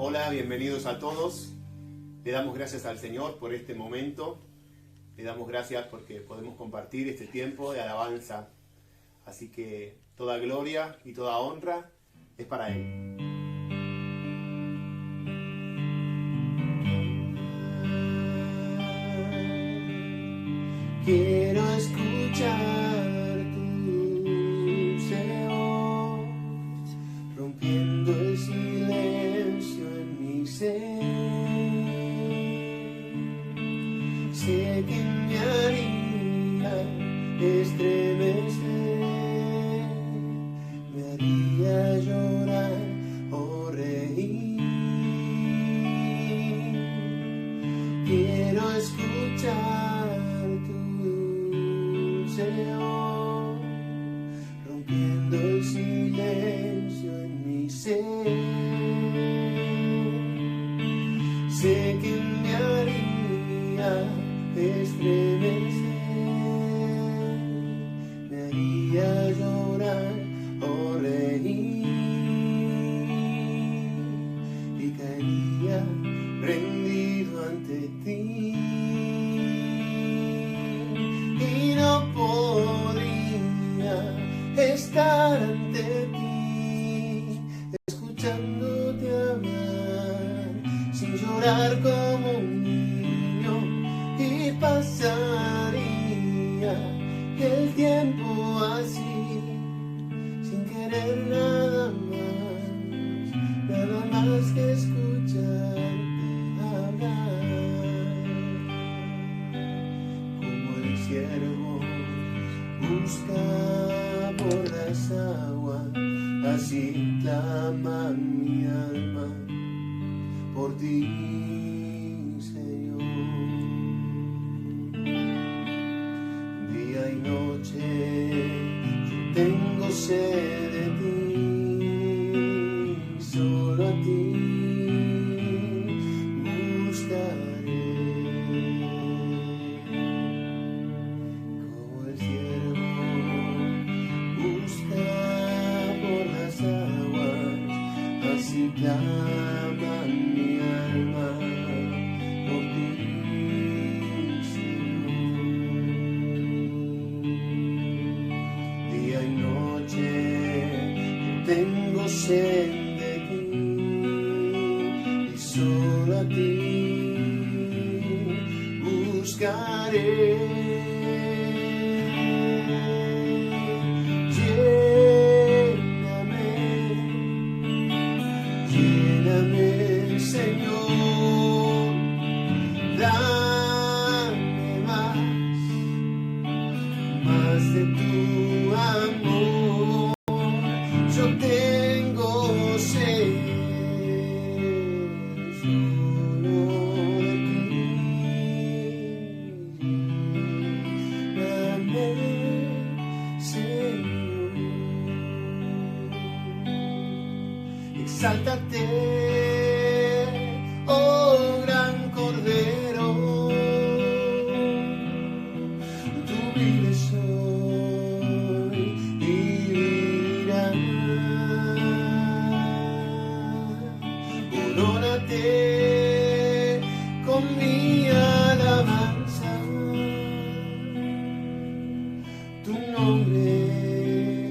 Hola, bienvenidos a todos. Le damos gracias al Señor por este momento. Le damos gracias porque podemos compartir este tiempo de alabanza. Así que toda gloria y toda honra es para Él. Quiero escuchar tu voz, rompiendo el silencio en mi ser. Sé que me haría estremecer, me haría llorar o reír. Quiero escuchar rompiendo el silencio en mi ser. Sé que me haría estremecer, me haría llorar o reír y caería rendido ante ti. Y no podría estar ante ti, escuchándote hablar, sin llorar como un niño, y pasaría el tiempo así, sin querer nada más que escucharte hablar. Siervo busca por las aguas, así clama mi alma por ti, Señor. Día y noche yo tengo sed de ti, solo a ti buscaré. Clama mi alma por ti, Señor. Día y noche tengo sed de ti, y solo a ti buscaré. Lléname, Señor, dame más de tu amor. Yo tengo sed solo de ti. Dame, Señor. Exáltate, oh gran Cordero, tú vives hoy y vivirás. Corónate con mi alabanza, tu nombre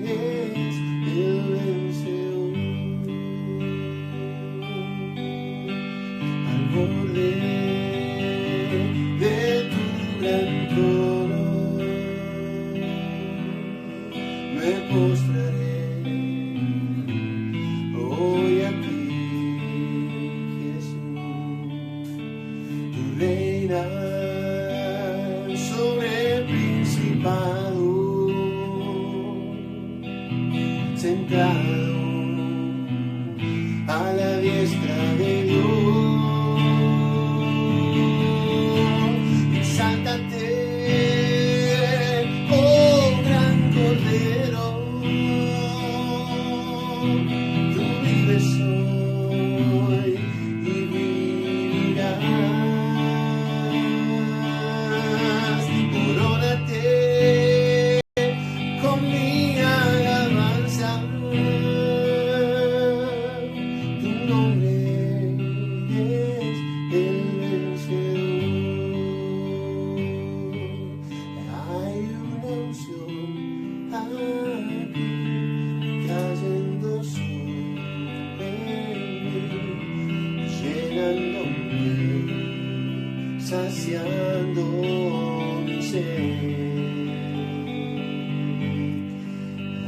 es el vencedor. Borde de tu gran trono me postraré hoy a ti, Jesús. Tu reinas sobre el principado, sentado a la diestra de Dios. llenándome, saciando mi ser.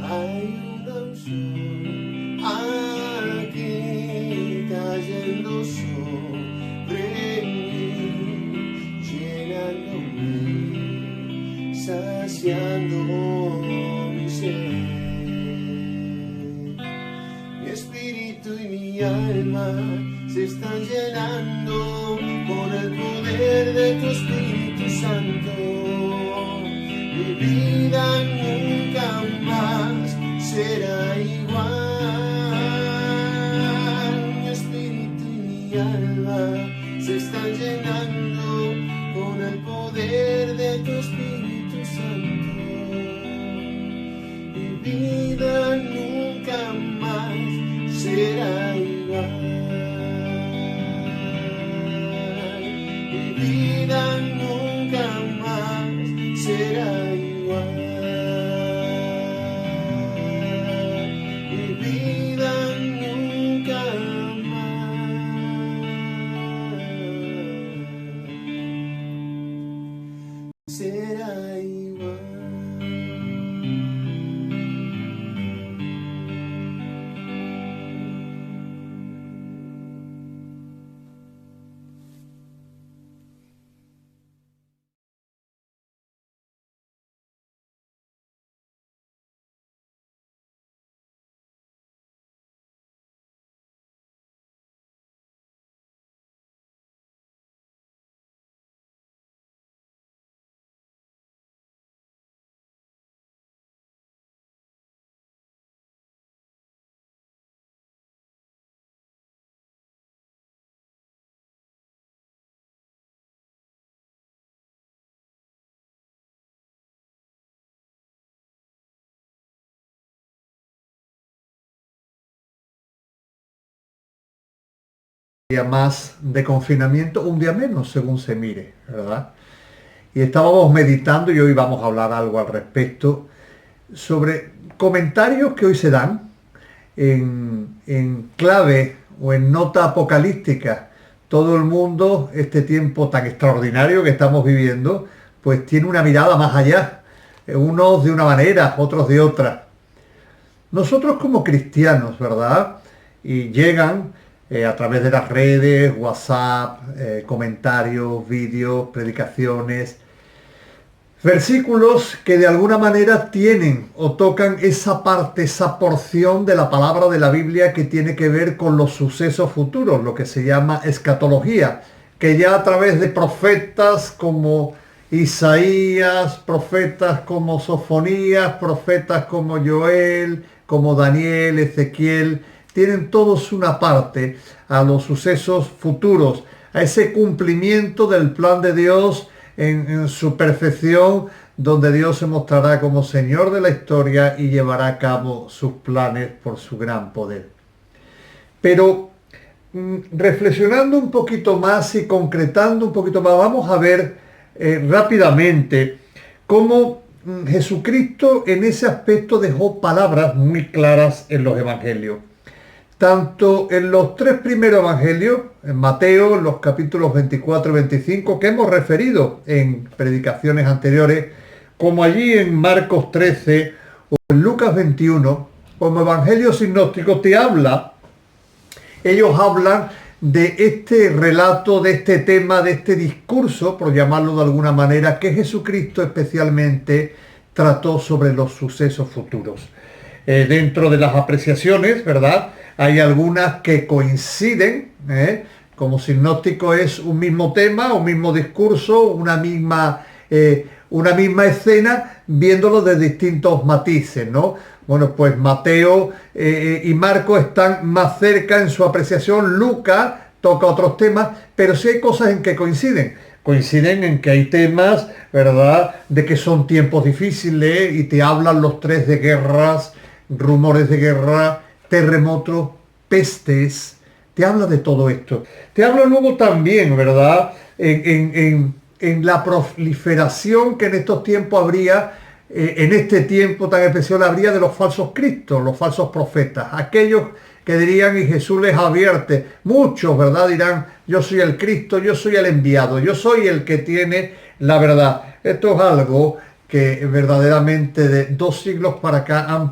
Hay una unción aquí cayendo sobre mí, llenándome, saciando mi ser. Mi espíritu y mi alma se están llenando con el poder de tu Espíritu Santo. Mi vida nunca más será igual. Mi espíritu y mi alma se están llenando con el poder de tu Espíritu Santo. Mi vida nunca más será igual. Mi vida nunca más será igual. Mi vida nunca más será igual. Día más de confinamiento, un día menos según se mire, ¿verdad? Y estábamos meditando y hoy vamos a hablar algo al respecto sobre comentarios que hoy se dan en clave o en nota apocalíptica. Todo el mundo, este tiempo tan extraordinario que estamos viviendo, pues tiene una mirada más allá, unos de una manera, otros de otra. Nosotros como cristianos, ¿verdad? Y llegan a través de las redes, WhatsApp, comentarios, vídeos, predicaciones, versículos que de alguna manera tienen o tocan esa parte, esa porción de la palabra de la Biblia que tiene que ver con los sucesos futuros, lo que se llama escatología, que ya a través de profetas como Isaías, profetas como Sofonías, profetas como Joel, como Daniel, Ezequiel, tienen todos una parte a los sucesos futuros, a ese cumplimiento del plan de Dios en su perfección, donde Dios se mostrará como Señor de la historia y llevará a cabo sus planes por su gran poder. Pero reflexionando un poquito más y concretando un poquito más, vamos a ver rápidamente cómo Jesucristo en ese aspecto dejó palabras muy claras en los evangelios. Tanto en los tres primeros evangelios, en Mateo, en los capítulos 24 y 25, que hemos referido en predicaciones anteriores, como allí en Marcos 13 o en Lucas 21, como evangelio sinóptico ellos hablan de este relato, de este tema, de este discurso, por llamarlo de alguna manera, que Jesucristo especialmente trató sobre los sucesos futuros. Dentro de las apreciaciones, ¿verdad?, hay algunas que coinciden, como sinóptico es un mismo tema, un mismo discurso, una misma escena, viéndolo de distintos matices, ¿no? Bueno, pues Mateo y Marcos están más cerca en su apreciación. Lucas toca otros temas, pero sí hay cosas en que coinciden. Coinciden en que hay temas, ¿verdad?, de que son tiempos difíciles y te hablan los tres de guerras, rumores de guerra, terremotos, pestes, te habla de todo esto. Te habla luego también, ¿verdad?, en la proliferación que en estos tiempos habría, en este tiempo tan especial habría de los falsos cristos, los falsos profetas, aquellos que dirían, y Jesús les advierte, muchos, ¿verdad? Dirán, yo soy el Cristo, yo soy el enviado, yo soy el que tiene la verdad. Esto es algo que verdaderamente de 2 siglos para acá han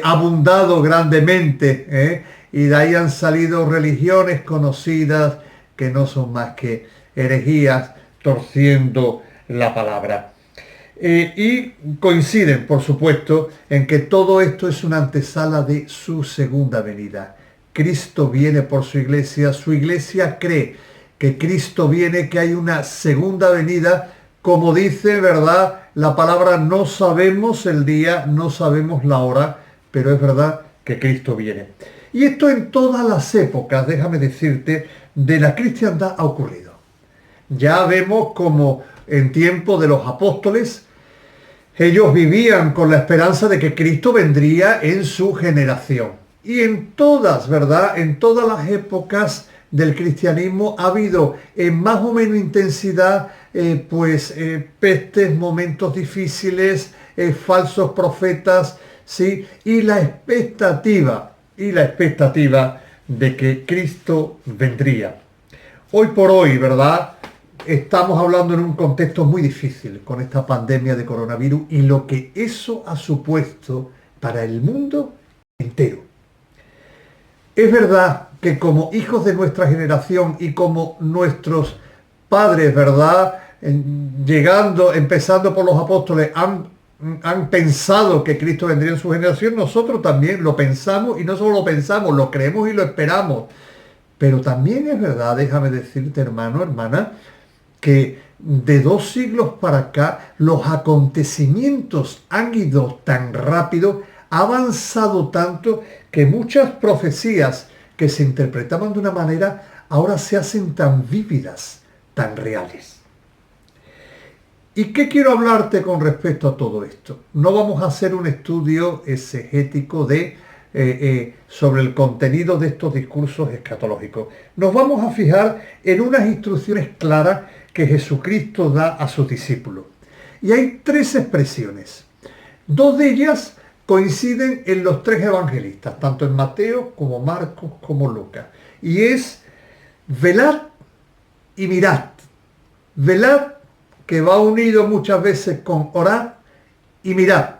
abundado grandemente, y de ahí han salido religiones conocidas que no son más que herejías torciendo la palabra. Y coinciden, por supuesto, en que todo esto es una antesala de su segunda venida. Cristo viene por su iglesia cree que Cristo viene, que hay una segunda venida, como dice, ¿verdad? La palabra, no sabemos el día, no sabemos la hora, pero es verdad que Cristo viene. Y esto en todas las épocas, déjame decirte, de la cristiandad ha ocurrido. Ya vemos como en tiempo de los apóstoles, ellos vivían con la esperanza de que Cristo vendría en su generación. Y en todas, ¿verdad? En todas las épocas del cristianismo ha habido en más o menos intensidad, pestes, momentos difíciles, falsos profetas, ¿sí? Y la expectativa de que Cristo vendría. Hoy por hoy, ¿verdad? Estamos hablando en un contexto muy difícil con esta pandemia de coronavirus y lo que eso ha supuesto para el mundo entero. Es verdad que como hijos de nuestra generación y como nuestros padres, ¿verdad? Empezando por los apóstoles, han pensado que Cristo vendría en su generación, nosotros también lo pensamos, y no solo lo pensamos, lo creemos y lo esperamos. Pero también es verdad, déjame decirte, hermano, hermana, que de 2 siglos para acá los acontecimientos han ido tan rápido, ha avanzado tanto, que muchas profecías que se interpretaban de una manera ahora se hacen tan vívidas, tan reales. ¿Y qué quiero hablarte con respecto a todo esto? No vamos a hacer un estudio exegético sobre el contenido de estos discursos escatológicos. Nos vamos a fijar en unas instrucciones claras que Jesucristo da a sus discípulos. Y hay 3 expresiones. 2 de ellas coinciden en los 3 evangelistas, tanto en Mateo como Marcos como Lucas. Y es velad y mirad. Velad, que va unido muchas veces con orad, y mirad.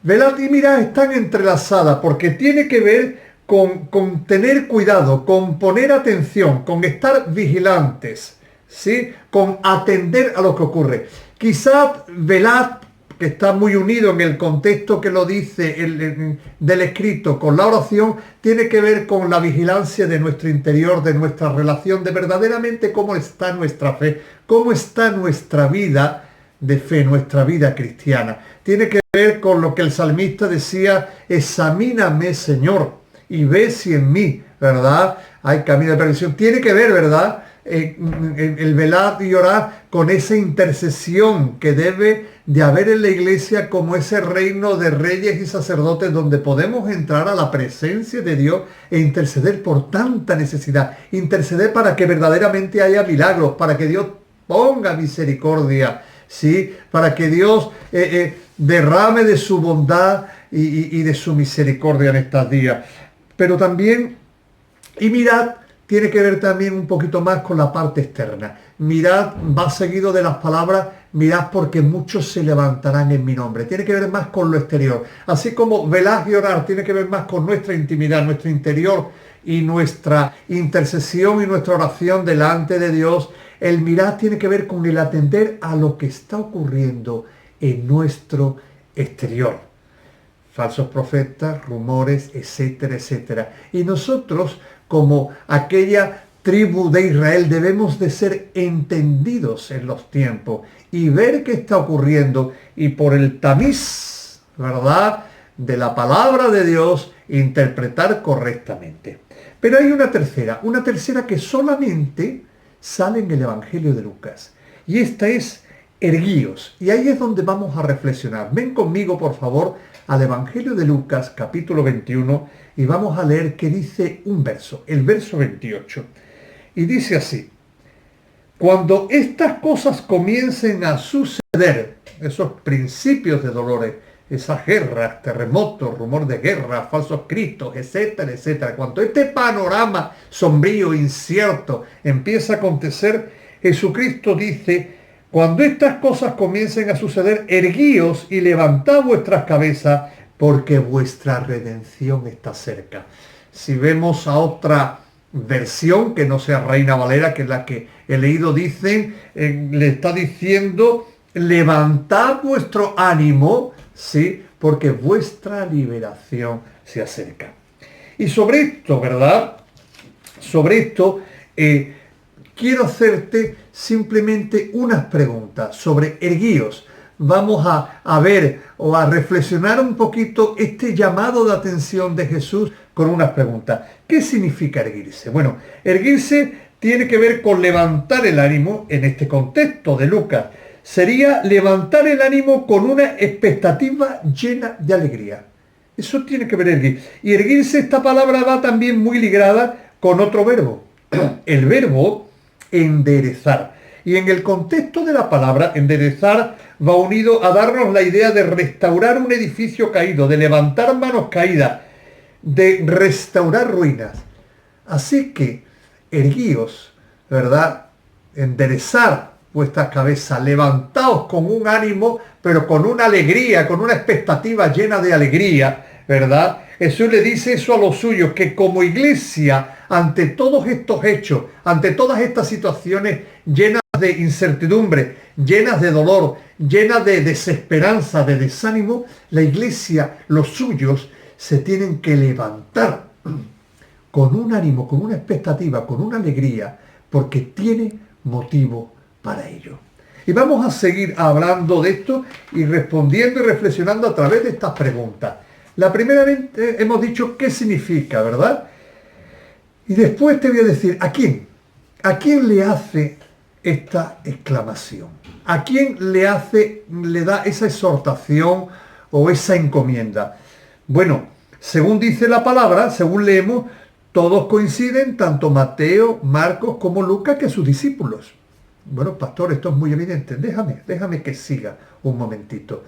Velad y mirad están entrelazadas porque tiene que ver con tener cuidado, con poner atención, con estar vigilantes, ¿sí? Con atender a lo que ocurre. Quizás velad, que está muy unido en el contexto que lo dice del escrito con la oración, tiene que ver con la vigilancia de nuestro interior, de nuestra relación, de verdaderamente cómo está nuestra fe, cómo está nuestra vida de fe, nuestra vida cristiana. Tiene que ver con lo que el salmista decía, examíname, Señor, y ve si en mí, ¿verdad?, hay camino de perdición. Tiene que ver, ¿verdad?, el velar y orar con esa intercesión que debe de haber en la iglesia, como ese reino de reyes y sacerdotes donde podemos entrar a la presencia de Dios e interceder por tanta necesidad, interceder para que verdaderamente haya milagros, para que Dios ponga misericordia, ¿sí?, para que Dios derrame de su bondad y de su misericordia en estos días. Pero también, y mirad, tiene que ver también un poquito más con la parte externa. Mirad va seguido de las palabras, mirad porque muchos se levantarán en mi nombre. Tiene que ver más con lo exterior. Así como velad y orar tiene que ver más con nuestra intimidad, nuestro interior y nuestra intercesión y nuestra oración delante de Dios. El mirad tiene que ver con el atender a lo que está ocurriendo en nuestro exterior. Falsos profetas, rumores, etcétera, etcétera. Y nosotros, como aquella tribu de Israel, debemos de ser entendidos en los tiempos y ver qué está ocurriendo y por el tamiz, ¿verdad?, de la palabra de Dios, interpretar correctamente. Pero hay una tercera que solamente sale en el Evangelio de Lucas. Y esta es erguíos. Y ahí es donde vamos a reflexionar. Ven conmigo, por favor, al Evangelio de Lucas, capítulo 21, y vamos a leer qué dice un verso, el verso 28. Y dice así: cuando estas cosas comiencen a suceder, esos principios de dolores, esas guerras, terremotos, rumor de guerra, falsos cristos, etcétera, etcétera. Cuando este panorama sombrío, incierto, empieza a acontecer, Jesucristo dice: cuando estas cosas comiencen a suceder, erguíos y levantad vuestras cabezas, porque vuestra redención está cerca. Si vemos a otra versión, que no sea Reina Valera, que es la que he leído, dicen, le está diciendo: levantad vuestro ánimo, ¿sí? Porque vuestra liberación se acerca. Y sobre esto, ¿verdad? Sobre esto, quiero hacerte simplemente unas preguntas sobre erguíos. Vamos a ver o a reflexionar un poquito este llamado de atención de Jesús con unas preguntas. ¿Qué significa erguirse? Bueno, erguirse tiene que ver con levantar el ánimo en este contexto de Lucas. Sería levantar el ánimo con una expectativa llena de alegría. Eso tiene que ver erguir. Y erguirse, esta palabra va también muy ligada con otro verbo. El verbo enderezar. Y en el contexto de la palabra, enderezar va unido a darnos la idea de restaurar un edificio caído, de levantar manos caídas, de restaurar ruinas. Así que, erguíos, ¿verdad? Enderezar vuestras cabezas, levantaos con un ánimo, pero con una alegría, con una expectativa llena de alegría, ¿verdad? Jesús le dice eso a los suyos, que como iglesia, ante todos estos hechos, ante todas estas situaciones llenas de incertidumbre, llenas de dolor, llenas de desesperanza, de desánimo, la iglesia, los suyos, se tienen que levantar con un ánimo, con una expectativa, con una alegría, porque tiene motivo para ello. Y vamos a seguir hablando de esto y respondiendo y reflexionando a través de estas preguntas. La primera vez hemos dicho qué significa, ¿verdad? Y después te voy a decir, ¿a quién? ¿A quién le hace esta exclamación? ¿A quién le da esa exhortación o esa encomienda? Bueno, según dice la palabra, según leemos, todos coinciden, tanto Mateo, Marcos como Lucas, que sus discípulos. Bueno, pastor, esto es muy evidente. Déjame que siga un momentito.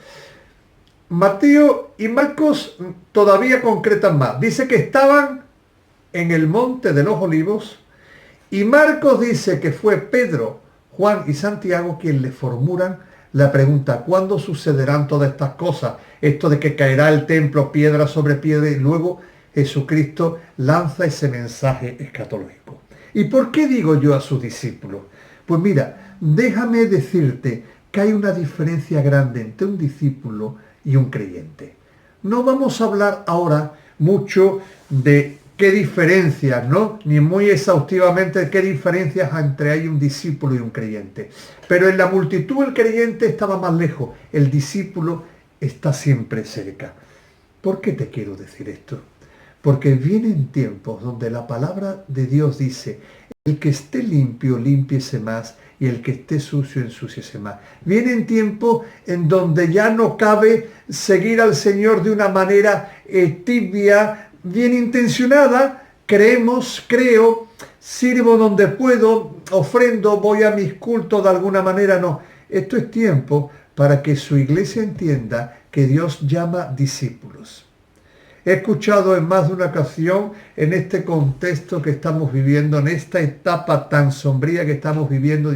Mateo y Marcos todavía concretan más. Dice que estaban en el monte de los olivos y Marcos dice que fue Pedro, Juan y Santiago quien le formulan la pregunta: ¿cuándo sucederán todas estas cosas? Esto de que caerá el templo piedra sobre piedra, y luego Jesucristo lanza ese mensaje escatológico. ¿Y por qué digo yo a sus discípulos? Pues mira, déjame decirte que hay una diferencia grande entre un discípulo y un creyente. No vamos a hablar ahora mucho de qué diferencias, ¿no? Ni muy exhaustivamente de qué diferencias entre hay un discípulo y un creyente. Pero en la multitud el creyente estaba más lejos, el discípulo está siempre cerca. ¿Por qué te quiero decir esto? Porque vienen tiempos donde la palabra de Dios dice: el que esté limpio, límpiese más, y el que esté sucio, ensúciese más. Vienen tiempos en donde ya no cabe seguir al Señor de una manera tibia, bien intencionada. Creo, sirvo donde puedo, ofrendo, voy a mis cultos de alguna manera. No, esto es tiempo para que su iglesia entienda que Dios llama discípulos. He escuchado en más de una ocasión, en este contexto que estamos viviendo, en esta etapa tan sombría que estamos viviendo,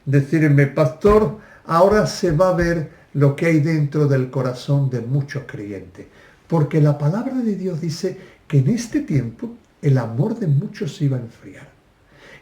decirme: pastor, ahora se va a ver lo que hay dentro del corazón de muchos creyentes. Porque la palabra de Dios dice que en este tiempo el amor de muchos se iba a enfriar.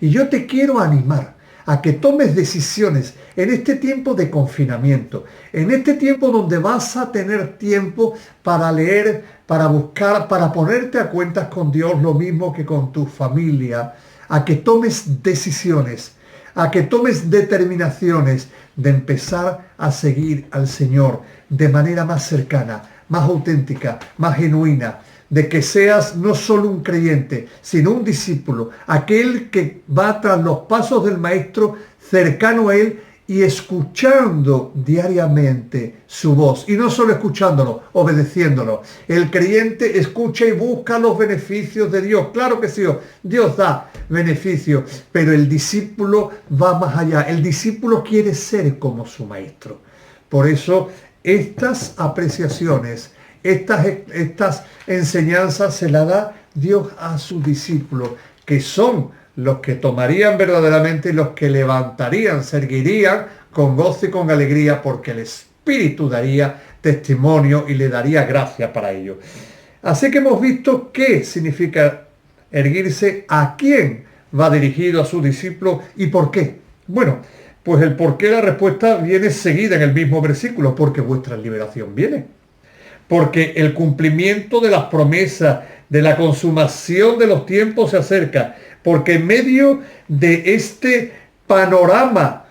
Y yo te quiero animar a que tomes decisiones en este tiempo de confinamiento, en este tiempo donde vas a tener tiempo para leer, para buscar, para ponerte a cuentas con Dios, lo mismo que con tu familia, a que tomes decisiones, a que tomes determinaciones de empezar a seguir al Señor de manera más cercana, más auténtica, más genuina, de que seas no solo un creyente, sino un discípulo, aquel que va tras los pasos del Maestro, cercano a Él y escuchando diariamente su voz. Y no solo escuchándolo, obedeciéndolo. El creyente escucha y busca los beneficios de Dios. Claro que sí, Dios da beneficios, pero el discípulo va más allá. El discípulo quiere ser como su Maestro. Por eso Estas apreciaciones, estas enseñanzas se las da Dios a sus discípulos, que son los que tomarían verdaderamente y los que levantarían, se erguirían con gozo y con alegría, porque el Espíritu daría testimonio y le daría gracia para ello. Así que hemos visto qué significa erguirse, a quién va dirigido a sus discípulos y por qué. Bueno, pues el por qué, la respuesta viene seguida en el mismo versículo, porque vuestra liberación viene. Porque el cumplimiento de las promesas, de la consumación de los tiempos se acerca. Porque en medio de este panorama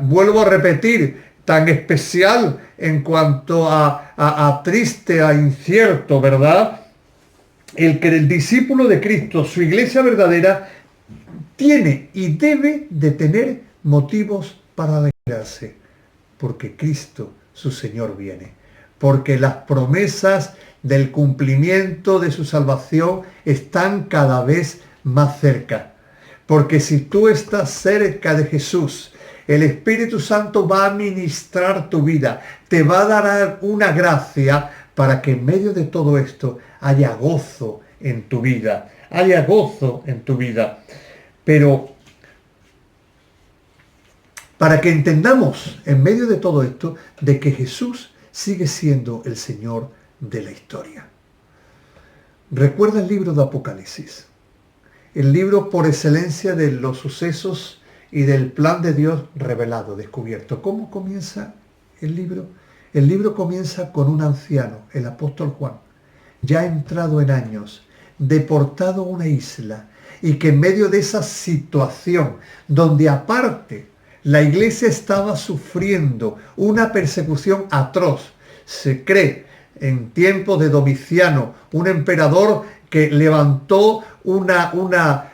vuelvo a repetir, tan especial en cuanto a triste, a incierto, ¿verdad? El discípulo de Cristo, su iglesia verdadera, tiene y debe de tener motivos para alegrarse, porque Cristo, su Señor, viene. Porque las promesas del cumplimiento de su salvación están cada vez más cerca. Porque si tú estás cerca de Jesús, el Espíritu Santo va a ministrar tu vida, te va a dar una gracia para que en medio de todo esto haya gozo en tu vida, haya gozo en tu vida. Pero para que entendamos en medio de todo esto de que Jesús sigue siendo el Señor de la historia. Recuerda el libro de Apocalipsis, el libro por excelencia de los sucesos y del plan de Dios revelado, descubierto. ¿Cómo comienza el libro? El libro comienza con un anciano, el apóstol Juan, ya entrado en años, deportado a una isla, y que en medio de esa situación, donde aparte la iglesia estaba sufriendo una persecución atroz, se cree en tiempos de Domiciano, un emperador que levantó una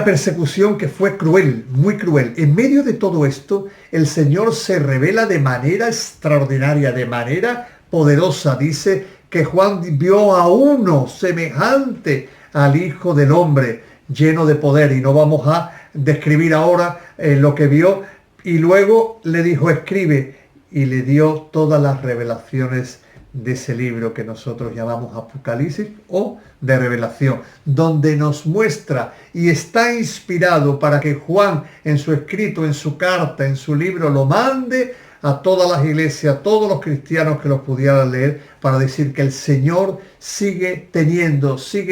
persecución que fue cruel, muy cruel. En medio de todo esto, el Señor se revela de manera extraordinaria, de manera poderosa. Dice que Juan vio a uno semejante al Hijo del Hombre, lleno de poder, y no vamos a describir ahora lo que vio. Y luego le dijo, escribe, y le dio todas las revelaciones de ese libro que nosotros llamamos Apocalipsis o de revelación, donde nos muestra y está inspirado para que Juan en su escrito, en su carta, en su libro, lo mande a todas las iglesias, a todos los cristianos que los pudieran leer, para decir que el Señor sigue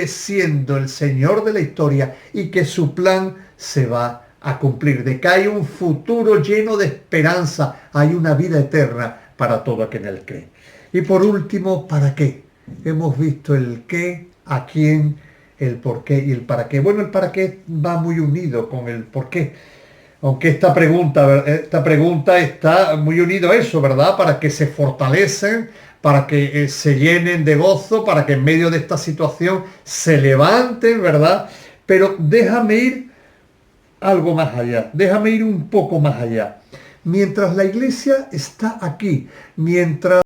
siendo el Señor de la historia y que su plan se va a cumplir, de que hay un futuro lleno de esperanza, hay una vida eterna para todo aquel que en él cree. Y por último, ¿para qué? Hemos visto el qué, a quién, el por qué y el para qué. Bueno, el para qué va muy unido con el por qué. Aunque esta pregunta está muy unido a eso, ¿verdad? Para que se fortalecen, para que se llenen de gozo, para que en medio de esta situación se levanten, ¿verdad? Pero déjame ir algo más allá, déjame ir un poco más allá. Mientras la iglesia está aquí, mientras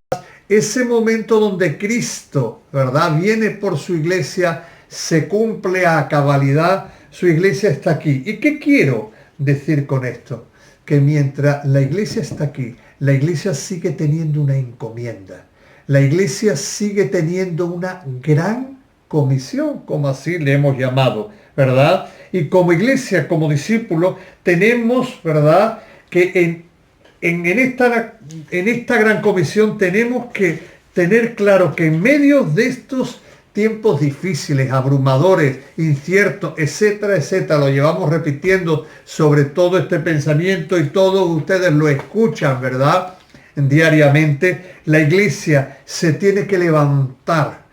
ese momento donde Cristo, ¿verdad?, viene por su iglesia, se cumple a cabalidad, su iglesia está aquí. ¿Y qué quiero decir con esto? Que mientras la iglesia está aquí, la iglesia sigue teniendo una encomienda. La iglesia sigue teniendo una gran comisión, como así le hemos llamado, ¿verdad? Y como iglesia, como discípulos, tenemos, ¿verdad?, que en esta gran comisión tenemos que tener claro que en medio de estos tiempos difíciles, abrumadores, inciertos, etcétera, etcétera, lo llevamos repitiendo sobre todo este pensamiento y todos ustedes lo escuchan, ¿verdad?, diariamente. La iglesia se tiene que levantar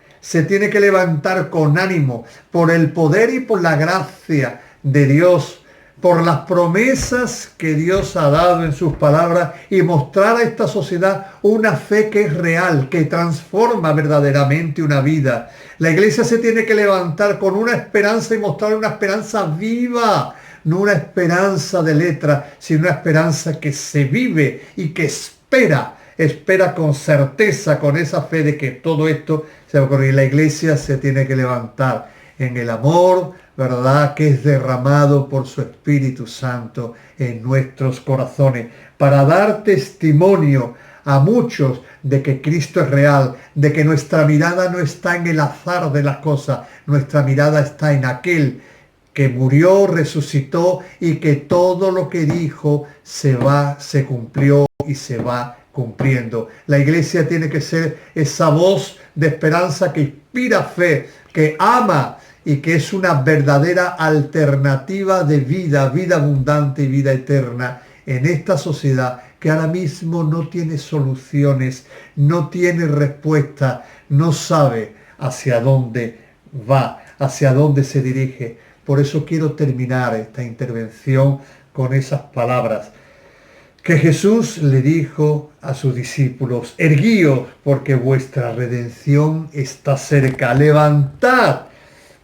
con ánimo por el poder y por la gracia de Dios, por las promesas que Dios ha dado en sus palabras, y mostrar a esta sociedad una fe que es real, que transforma verdaderamente una vida. La iglesia se tiene que levantar con una esperanza y mostrar una esperanza viva, no una esperanza de letra, sino una esperanza que se vive y que espera con certeza, con esa fe de que todo esto se va a ocurrir. La iglesia se tiene que levantar en el amor, ¿verdad?, que es derramado por su Espíritu Santo en nuestros corazones, para dar testimonio a muchos de que Cristo es real, de que nuestra mirada no está en el azar de las cosas, nuestra mirada está en aquel que murió, resucitó y que todo lo que dijo se cumplió y se va cumpliendo. La iglesia tiene que ser esa voz de esperanza que inspira fe, que ama y que es una verdadera alternativa de vida, vida abundante y vida eterna en esta sociedad que ahora mismo no tiene soluciones, no tiene respuesta, no sabe hacia dónde va, hacia dónde se dirige. Por eso quiero terminar esta intervención con esas palabras que Jesús le dijo a sus discípulos: erguíos, porque vuestra redención está cerca. Levantad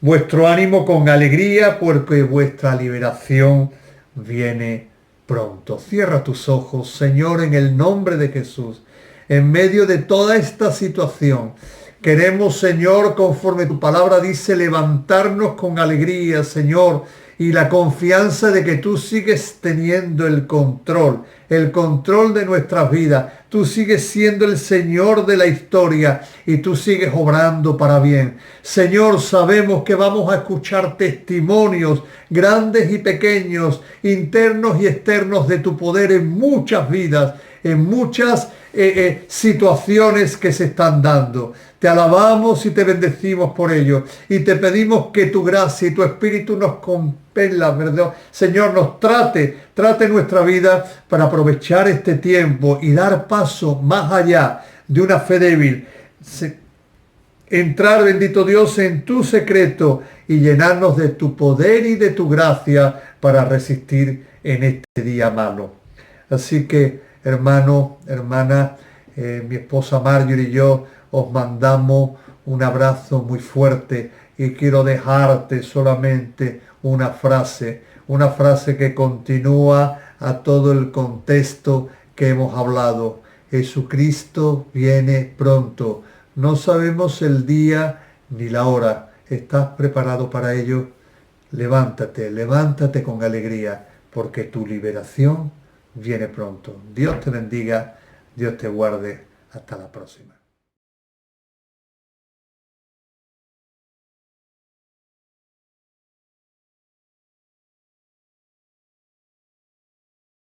vuestro ánimo con alegría, porque vuestra liberación viene pronto. Cierra tus ojos, Señor, en el nombre de Jesús. En medio de toda esta situación, queremos, Señor, conforme tu palabra dice, levantarnos con alegría, Señor, y la confianza de que tú sigues teniendo el control de nuestras vidas. Tú sigues siendo el Señor de la historia y tú sigues obrando para bien. Señor, sabemos que vamos a escuchar testimonios grandes y pequeños, internos y externos de tu poder en muchas vidas, en muchas situaciones que se están dando. Te alabamos y te bendecimos por ello. Y te pedimos que tu gracia y tu espíritu nos compela, ¿verdad? Señor, nos trate nuestra vida para aprovechar este tiempo y dar paso más allá de una fe débil. Entrar, bendito Dios, en tu secreto y llenarnos de tu poder y de tu gracia para resistir en este día malo. Así que, hermano, hermana, mi esposa Marjorie y yo os mandamos un abrazo muy fuerte y quiero dejarte solamente una frase que continúa a todo el contexto que hemos hablado. Jesucristo viene pronto. No sabemos el día ni la hora. ¿Estás preparado para ello? Levántate con alegría, porque tu liberación viene pronto. Dios te bendiga, Dios te guarde. Hasta la próxima.